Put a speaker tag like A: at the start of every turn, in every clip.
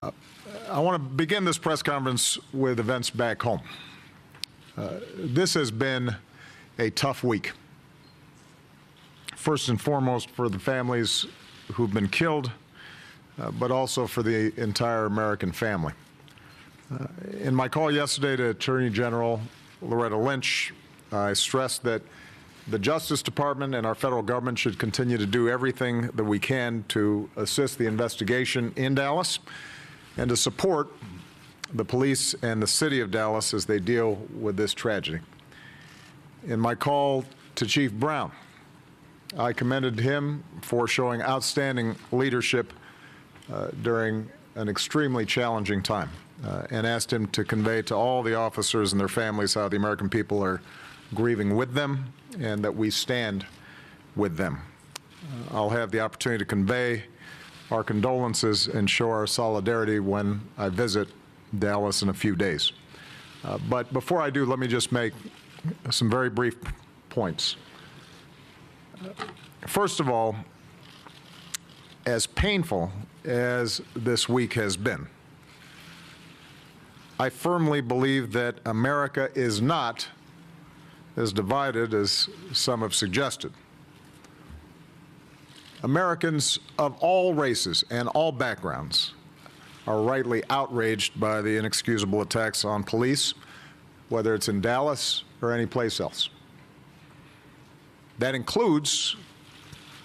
A: I want to begin this press conference with events back home. This has been a tough week. First and foremost for the families who've been killed, but also for the entire American family. In my call yesterday to Attorney General Loretta Lynch, I stressed that the Justice Department and our federal government should continue to do everything that we can to assist the investigation in Dallas and to support the police and the city of Dallas as they deal with this tragedy. In my call to Chief Brown, I commended him for showing outstanding leadership during an extremely challenging time and asked him to convey to all the officers and their families how the American people are grieving with them and that we stand with them. I'll have the opportunity to convey our condolences and show our solidarity when I visit Dallas in a few days. But before I do, let me just make some very brief points. First of all, as painful as this week has been, I firmly believe that America is not as divided as some have suggested. Americans of all races and all backgrounds are rightly outraged by the inexcusable attacks on police, whether it's in Dallas or any place else. That includes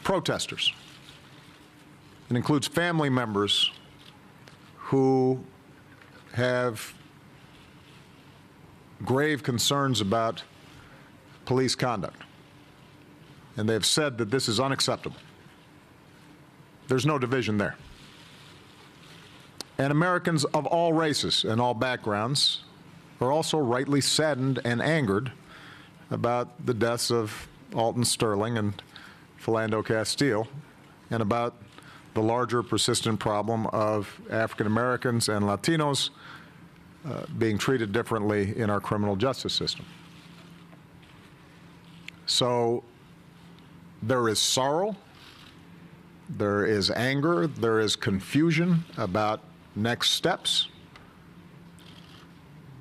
A: protesters. It includes family members who have grave concerns about police conduct, and they've said that this is unacceptable. There's no division there. And Americans of all races and all backgrounds are also rightly saddened and angered about the deaths of Alton Sterling and Philando Castile and about the larger persistent problem of African Americans and Latinos being treated differently in our criminal justice system. So there is sorrow, there is anger, there is confusion about next steps,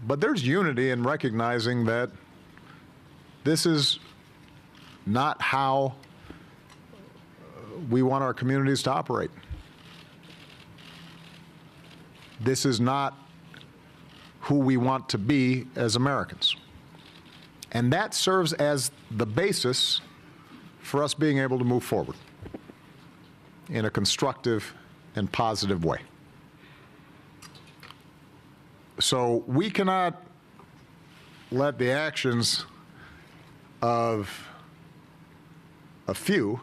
A: but there's unity in recognizing that this is not how we want our communities to operate. This is not who we want to be as Americans. And that serves as the basis for us being able to move forward in a constructive and positive way. So we cannot let the actions of a few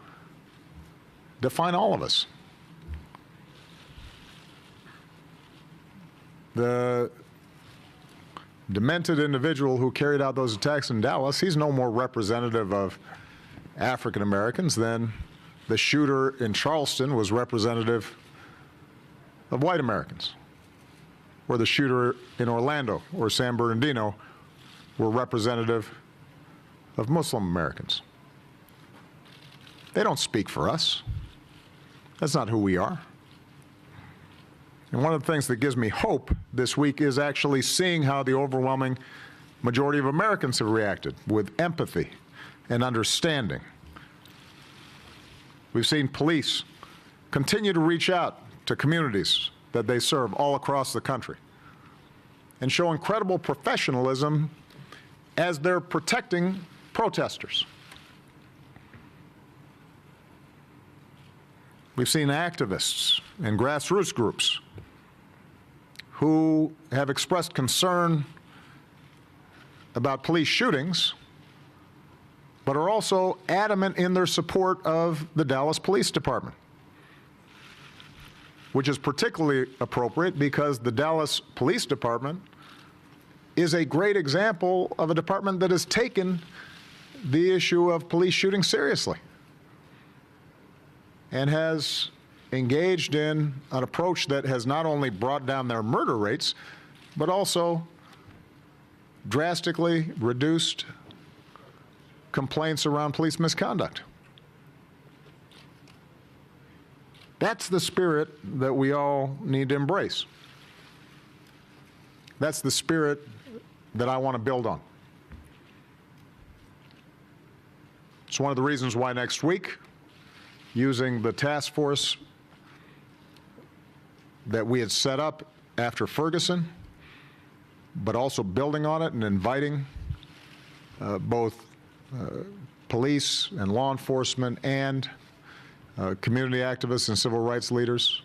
A: define all of us. The demented individual who carried out those attacks in Dallas, he's no more representative of African Americans than the shooter in Charleston was representative of white Americans, or the shooter in Orlando or San Bernardino were representative of Muslim Americans. They don't speak for us. That's not who we are. And one of the things that gives me hope this week is actually seeing how the overwhelming majority of Americans have reacted with empathy and understanding. We've seen police continue to reach out to communities that they serve all across the country and show incredible professionalism as they're protecting protesters. We've seen activists and grassroots groups who have expressed concern about police shootings, but are also adamant in their support of the Dallas Police Department, which is particularly appropriate because the Dallas Police Department is a great example of a department that has taken the issue of police shooting seriously and has engaged in an approach that has not only brought down their murder rates, but also drastically reduced complaints around police misconduct. That's the spirit that we all need to embrace. That's the spirit that I want to build on. It's one of the reasons why next week, using the task force that we had set up after Ferguson, but also building on it and inviting both police and law enforcement and community activists and civil rights leaders,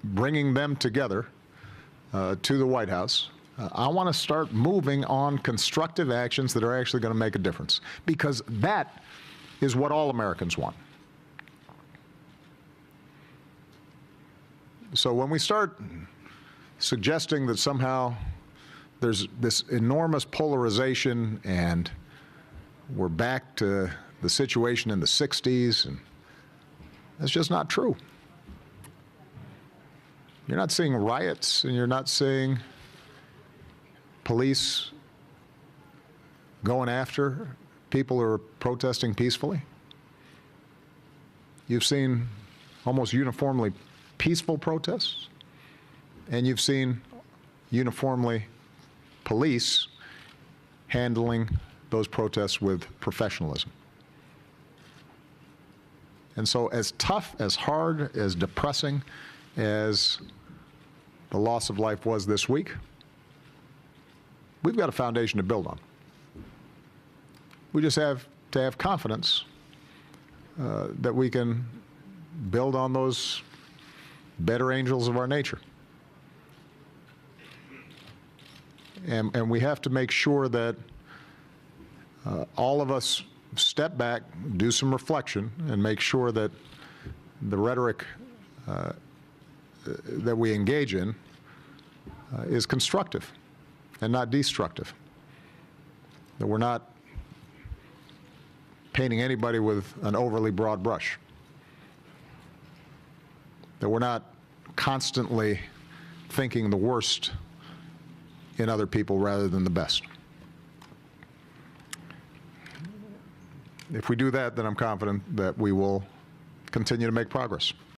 A: bringing them together to the White House. I want to start moving on constructive actions that are actually going to make a difference, because that is what all Americans want. So when we start suggesting that somehow there's this enormous polarization and we're back to the situation in the 60s, and that's just not true. You're not seeing riots, and you're not seeing police going after people who are protesting peacefully. You've seen almost uniformly peaceful protests, and you've seen uniformly police handling those protests with professionalism. And so as tough, as hard, as depressing as the loss of life was this week, we've got a foundation to build on. We just have to have confidence that we can build on those better angels of our nature. And we have to make sure that all of us step back, do some reflection, and make sure that the rhetoric that we engage in is constructive and not destructive. That we're not painting anybody with an overly broad brush. That we're not constantly thinking the worst in other people rather than the best. If we do that, then I'm confident that we will continue to make progress.